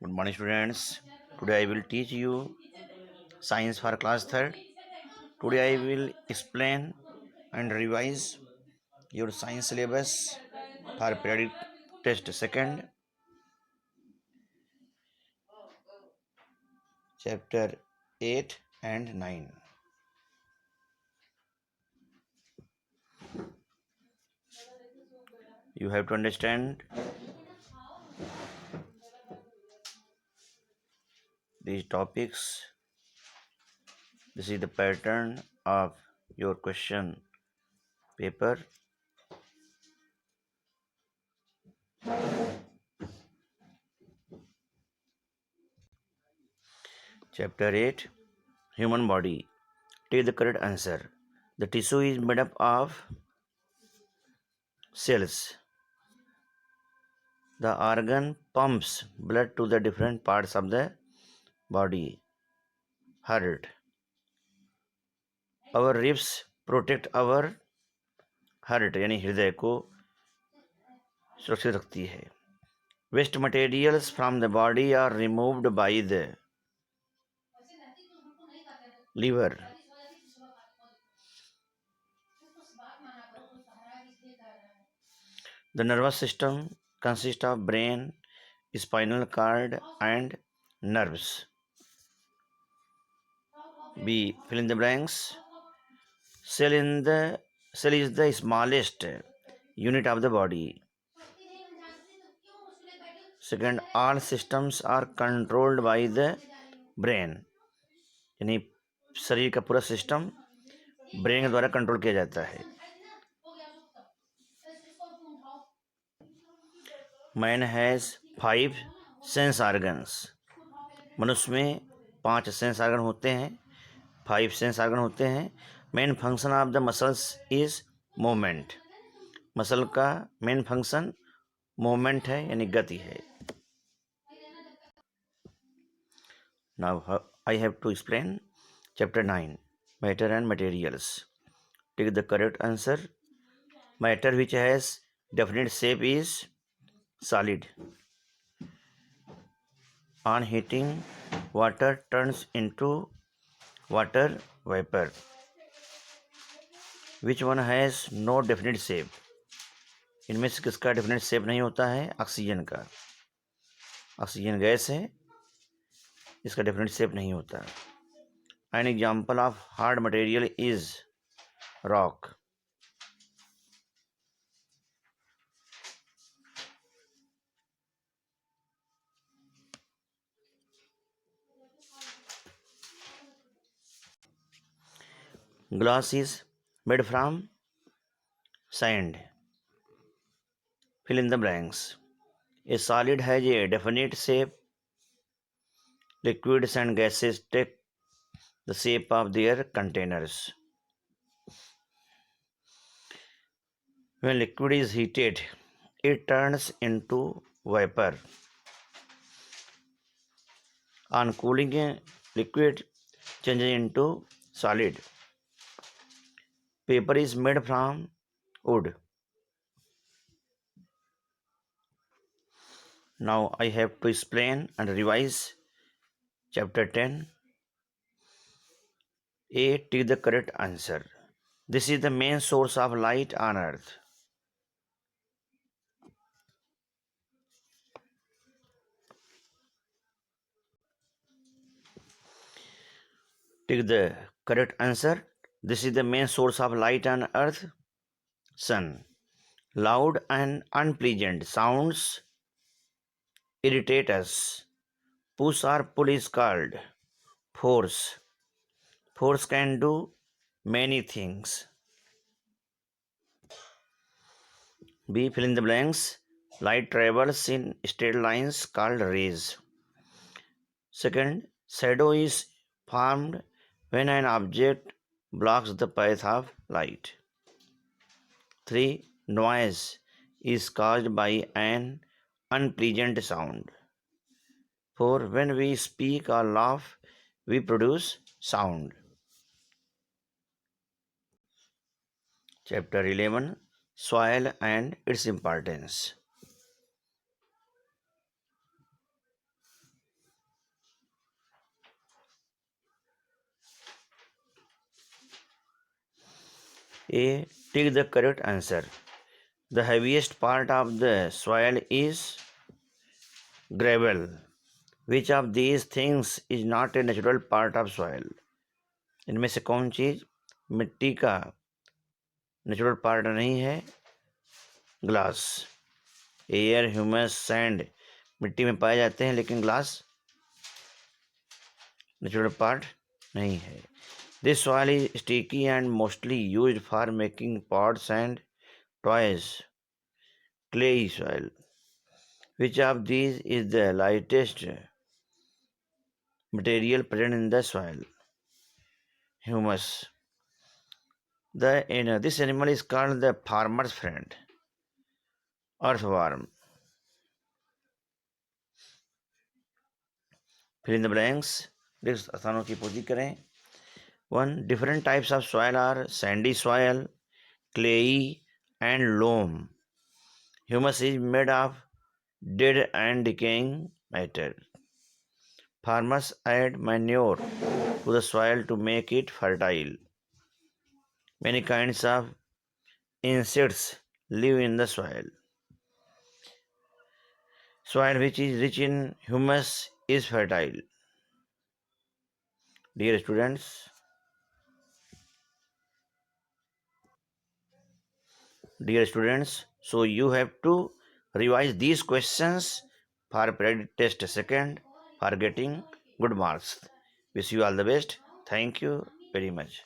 Good morning, students. Today I will teach you science for class 3rd. Today I will explain and revise your science syllabus for periodic test 2nd, chapter 8 and 9. You have to understand these topics. This is the pattern of your question paper. Chapter 8, Human Body. Take the correct answer. The tissue is made up of cells. The organ pumps blood to the different parts of the body. Heart. Our ribs protect our heart यानी हृदय को सुरक्षित रखती है. Waste materials from the body are removed by the liver. The nervous system consists of brain, spinal cord, and nerves. B. Fill in the blanks. Cell is the smallest unit of the body. Second, all systems are controlled by the brain. यानी शरीर का पूरा system brain के द्वारा control किया जाता है. Man has 5 sense organs. मनुष्य में 5 सेंस ऑर्गन होते हैं. 5 सेंस ऑर्गन होते हैं. Main function of the muscles is movement. Muscle का मेन फंक्शन मूवमेंट है यानी गति है. Now I have to explain chapter 9, matter and materials. Take the correct answer. Matter which has definite shape is solid. On heating, water turns into water vapor. Which one has no definite shape? इनमें से किसका definite shape नहीं होता है? Oxygen का. Oxygen gas है, इसका definite shape नहीं होता. An example of hard material is rock. Glass is made from sand. Fill in the blanks. A solid has a definite shape. Liquids and gases take the shape of their containers. When liquid is heated, it turns into vapor. On cooling, a liquid changes into solid. Paper is made from wood. Now I have to explain and revise chapter 10. A. Take the correct answer. This is the main source of light on earth. Take the correct answer. This is the main source of light on earth. Sun. Loud and unpleasant sounds irritate us. Push or pull is called force. Force can do many things. B. Fill in the blanks. Light travels in straight lines called rays. Second, shadow is formed when an object blocks the path of light. 3. Noise is caused by an unpleasant sound. 4. When we speak or laugh, we produce sound. Chapter 11, Soil and its importance. A. Take the correct answer. The heaviest part of the soil is gravel. Which of these things is not a natural part of soil? इनमें से कौन चीज मिट्टी का natural part नहीं है? Glass, air, humus, sand मिट्टी में पाए जाते हैं, लेकिन ग्लास नेचुरल पार्ट नहीं है. This soil is sticky and mostly used for making pots and toys. Clayey soil. Which of these is the lightest material present in the soil? Humus. This animal is called the farmer's friend. Earthworm. Fill in the blanks. Next स्थानों की पूर्ति करें. 1. Different types of soil are sandy soil, clayey, and loam. Humus is made of dead and decaying matter. Farmers add manure to the soil to make it fertile. Many kinds of insects live in the soil. Soil which is rich in humus is fertile. Dear students, so you have to revise these questions for test second for getting good marks. Wish you all the best. Thank you very much.